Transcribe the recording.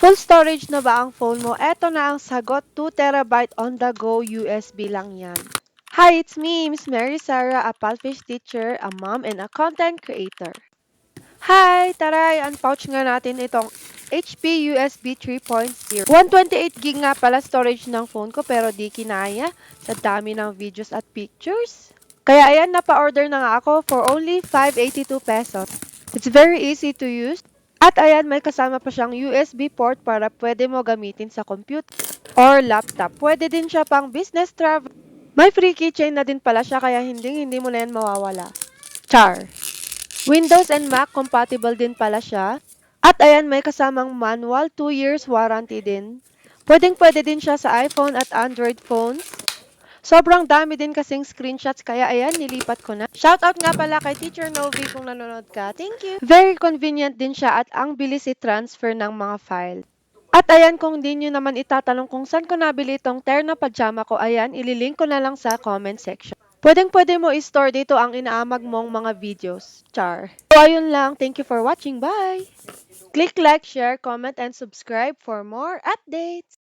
Full storage na ba ang phone mo? Eto na ang sagot, 2 TB on the go USB lang yan. Hi, it's me, Miss Mary Sarah, a Palfish teacher, a mom, and a content creator. Hi! Tara, i-unpouch nga natin itong HP USB 3.0. 128 GB nga pala storage ng phone ko pero di kinaya sa dami ng videos at pictures. Kaya ayan, napa-order na nga ako for only 582 pesos. It's very easy to use. At ayan, may kasama pa siyang USB port para pwede mo gamitin sa computer or laptop. Pwede din siya pang business travel. May free keychain na din pala siya kaya hindi mo na yan mawawala. Char! Windows and Mac compatible din pala siya. At ayan, may kasamang manual, 2 years warranty din. Pwedeng-pwede din siya sa iPhone at Android phones. Sobrang dami din kasing screenshots kaya ayan, nilipat ko na. Shoutout nga pala kay Teacher Novi kung nanonood ka. Thank you! Very convenient din siya at ang bilis i-transfer ng mga file. At ayan, kung di nyo naman itatanong kung saan ko nabili itong terno pajama ko, ayan, ililink ko na lang sa comment section. Pwedeng-pwede mo i-store dito ang inaamag mong mga videos. Char. So, ayun lang. Thank you for watching. Bye! Click like, share, comment, and subscribe for more updates.